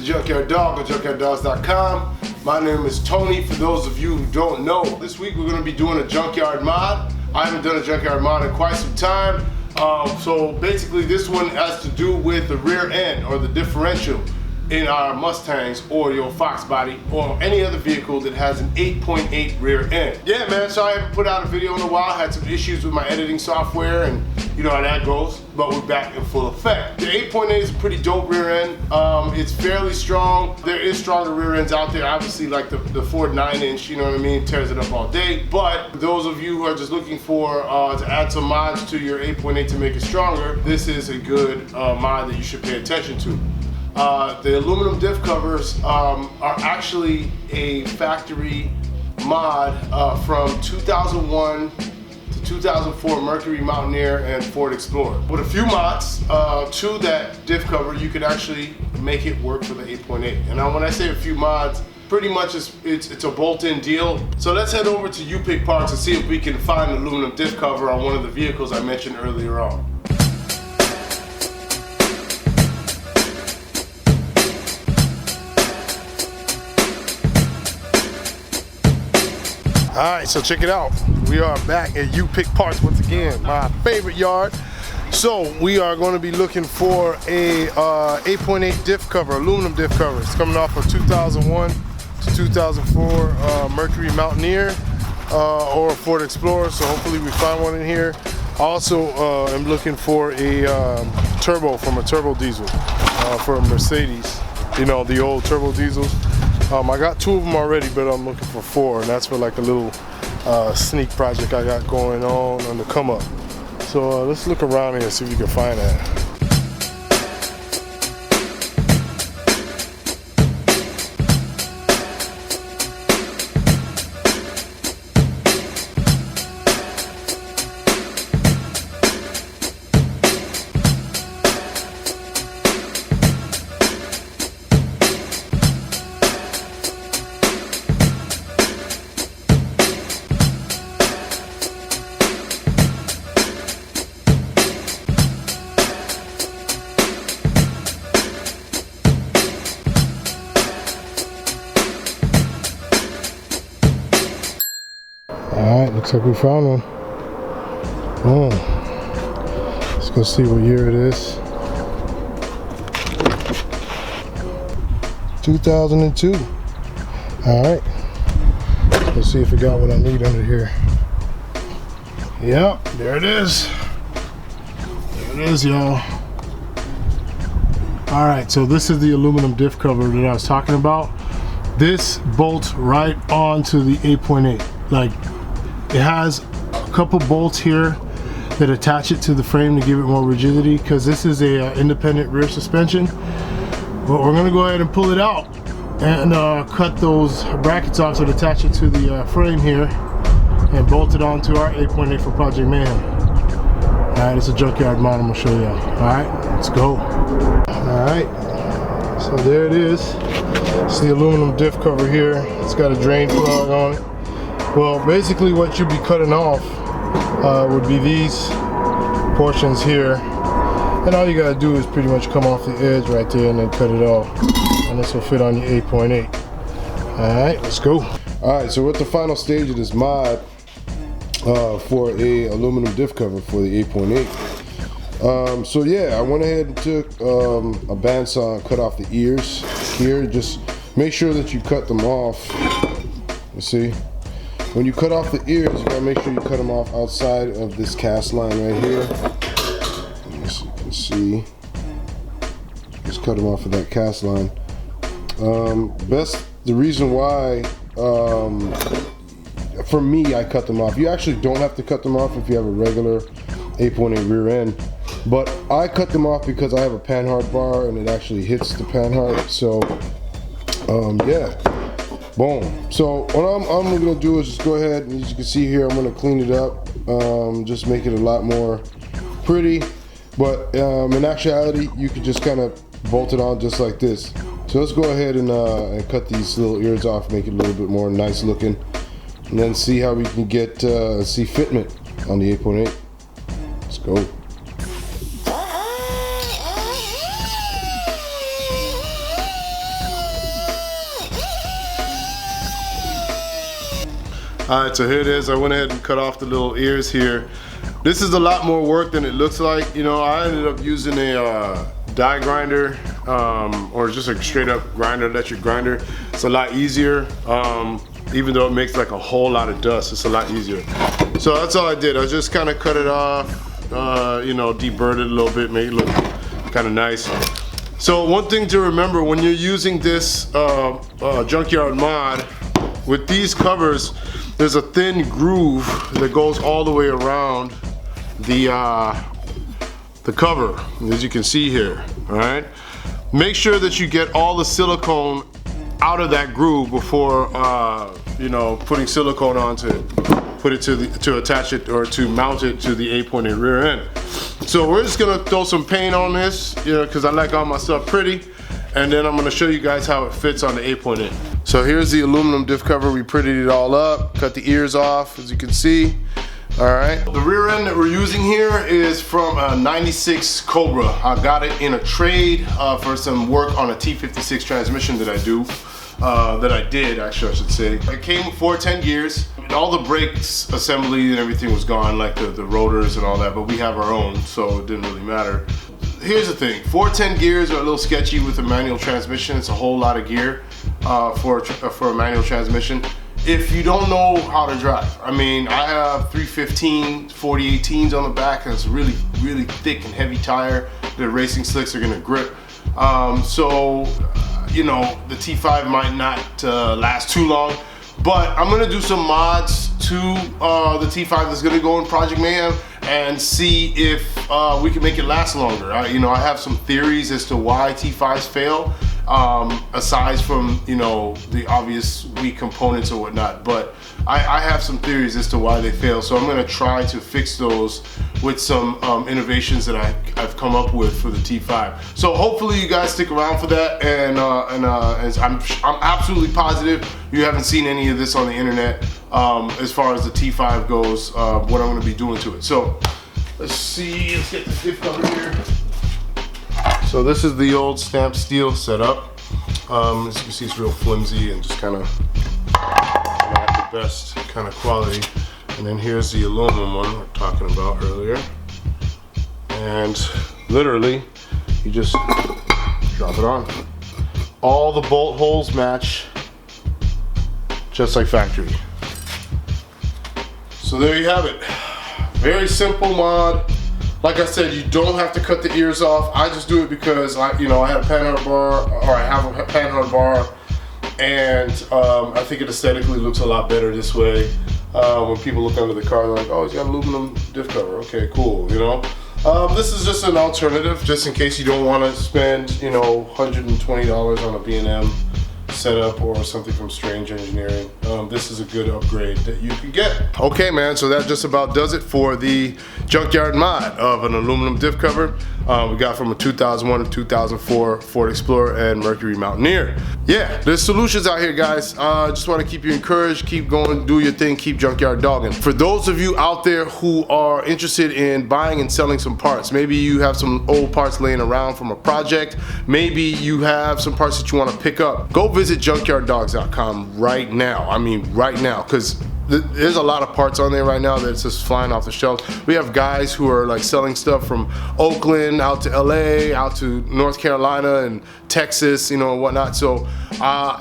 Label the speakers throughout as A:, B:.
A: Junkyard Dog on junkyarddogs.com. My name is Tony, for those of you who don't know. This week we're going to be doing a junkyard mod. I haven't done a junkyard mod in quite some time. So basically this one has to do with the rear end or the differential in our Mustangs or your Fox body or any other vehicle that has an 8.8 rear end. Yeah man, so I haven't put out a video in a while. I had some issues with my editing software and you know how that goes, but we're back in full effect. The 8.8 is a pretty dope rear end. It's fairly strong. There is stronger rear ends out there, obviously like the Ford 9-inch, you know what I mean, tears it up all day. But those of you who are just looking for to add some mods to your 8.8 to make it stronger, this is a good mod that you should pay attention to. The aluminum diff covers are actually a factory mod from 2001 to 2004 Mercury Mountaineer and Ford Explorer. With a few mods to that diff cover, you could actually make it work for the 8.8. And now when I say a few mods, pretty much it's a bolt-in deal. So let's head over to U-Pick Parts and see if we can find an aluminum diff cover on one of the vehicles I mentioned earlier on. Alright, so check it out. We are back at U-Pick Parts once again, my favorite yard. So we are going to be looking for a 8.8 diff cover, aluminum diff cover. It's coming off of 2001 to 2004 Mercury Mountaineer or Ford Explorer, so hopefully we find one in here. Also, I'm looking for a turbo from a turbo diesel for a Mercedes, you know, the old turbo diesels. I got 2 of them already, but I'm looking for 4, and that's for like a little sneak project I got going on the come up. So let's look around here and see if we can find that. Alright, looks like we found one. Oh, let's go see what year it is. 2002. Alright, let's see if we got what I need under here. Yep, there it is. There it is, y'all. Alright, so this is the aluminum diff cover that I was talking about. This bolts right onto the 8.8. Like, it has a couple bolts here that attach it to the frame to give it more rigidity, because this is a independent rear suspension. But we're going to go ahead and pull it out and cut those brackets off that attach it to the frame here and bolt it onto our 8.8 for Project Mayhem. Alright, it's a junkyard mod I'm going to show you. Alright, let's go. Alright, so there it is. It's the aluminum diff cover here. It's got a drain plug on it. Well, basically what you'd be cutting off would be these portions here, and all you gotta do is pretty much come off the edge right there and then cut it off, and this will fit on your 8.8. Alright, let's go. Alright, so we're at the final stage of this mod for a aluminum diff cover for the 8.8. So yeah, I went ahead and took a bandsaw and cut off the ears here. Just make sure that you cut them off. You see? When you cut off the ears, you gotta make sure you cut them off outside of this cast line right here. As you can see, just cut them off of that cast line. The reason why, for me, I cut them off. You actually don't have to cut them off if you have a regular 8.8 rear end, but I cut them off because I have a panhard bar and it actually hits the panhard. So, yeah. Boom. So what I'm going to do is just go ahead, and as you can see here, I'm going to clean it up, just make it a lot more pretty. But in actuality, you could just kind of bolt it on just like this. So let's go ahead and cut these little ears off, make it a little bit more nice looking, and then see how we can get see fitment on the 8.8. Let's go. Alright, so here it is. I went ahead and cut off the little ears here. This is a lot more work than it looks like. You know, I ended up using a die grinder or just a straight up grinder, electric grinder. It's a lot easier. Even though it makes like a whole lot of dust, it's a lot easier. So that's all I did. I just kind of cut it off, you know, deburred it a little bit, made it look kind of nice. So one thing to remember when you're using this Junkyard Mod, with these covers, there's a thin groove that goes all the way around the cover, as you can see here. All right, make sure that you get all the silicone out of that groove before you know, putting silicone on to put it to attach it or to mount it to the 8-pointed rear end. So we're just gonna throw some paint on this, you know, because I like all my stuff pretty, and then I'm gonna show you guys how it fits on the 8-point end. So here's the aluminum diff cover. We prettied it all up, cut the ears off, as you can see. All right, the rear end that we're using here is from a 96 Cobra. I got it in a trade for some work on a T56 transmission that I do. That I did, actually, I should say. It came with 410 gears. All the brakes assembly and everything was gone, like the rotors and all that, but we have our own, so it didn't really matter. Here's the thing, 410 gears are a little sketchy with a manual transmission. It's a whole lot of gear for a manual transmission. If you don't know how to drive, I mean, I have 315 4018s on the back, and it's a really, really thick and heavy tire. The racing slicks are gonna grip. You know, the T5 might not last too long, but I'm gonna do some mods to the T5 that's gonna go in Project Mayhem and see if we can make it last longer. You know, I have some theories as to why T5s fail, aside from, you know, the obvious weak components or whatnot, but I have some theories as to why they fail, so I'm gonna try to fix those with some innovations that I've come up with for the T5. So hopefully you guys stick around for that, and I'm absolutely positive you haven't seen any of this on the internet as far as the T5 goes, what I'm gonna be doing to it. So let's see, let's get the diff cover here. So this is the old stamped steel setup. As you can see, it's real flimsy and just kind of not the best kind of quality. And then here's the aluminum one we were talking about earlier. And literally, you just drop it on. All the bolt holes match, just like factory. So there you have it. Very simple mod. Like I said, you don't have to cut the ears off. I just do it because I had a panhard bar, or I have a panhard bar, and I think it aesthetically looks a lot better this way. When people look under the car, they're like, oh, it's got aluminum diff cover. Okay, cool, you know. This is just an alternative, just in case you don't want to spend, you know, $120 on a B&M setup or something from Strange Engineering. This is a good upgrade that you can get. Okay, man, so that just about does it for the Junkyard Mod of an aluminum diff cover we got from a 2001 and 2004 Ford Explorer and Mercury Mountaineer. Yeah, there's solutions out here, guys. Just want to keep you encouraged, keep going, do your thing, keep junkyard dogging. For those of you out there who are interested in buying and selling some parts, maybe you have some old parts laying around from a project, maybe you have some parts that you want to pick up, go visit junkyarddogs.com right now. I mean right now, because there's a lot of parts on there right now that's just flying off the shelves. We have guys who are like selling stuff from Oakland out to LA, out to North Carolina and Texas, you know, and whatnot. So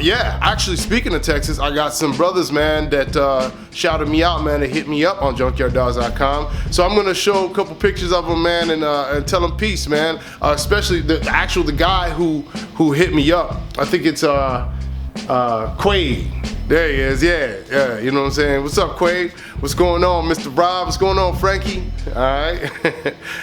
A: yeah, actually speaking of Texas, I got some brothers, man, that shouted me out, man, that hit me up on junkyarddogs.com. So I'm gonna show a couple pictures of them, man, and tell them peace, man. Especially the guy who hit me up. I think it's Quade. There he is, yeah, you know what I'm saying? What's up, Quade? What's going on, Mr. Rob? What's going on, Frankie? All right,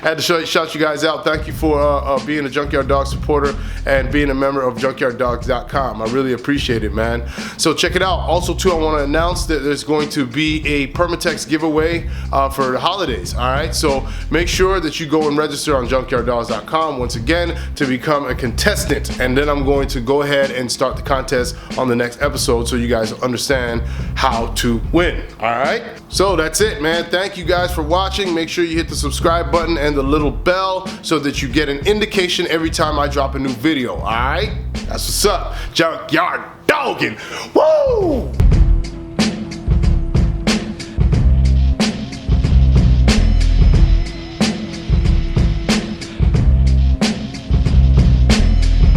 A: had to shout you guys out. Thank you for being a Junkyard Dog supporter and being a member of junkyarddogs.com. I really appreciate it, man. So check it out. Also, too, I want to announce that there's going to be a Permatex giveaway for the holidays, all right? So make sure that you go and register on junkyarddogs.com once again to become a contestant, and then I'm going to go ahead and start the contest on the next episode so you guys understand how to win. All right, so that's it, man. Thank you guys for watching. Make sure you hit the subscribe button and the little bell so that you get an indication every time I drop a new video. All right, that's what's up. Junkyard dogging. Woo!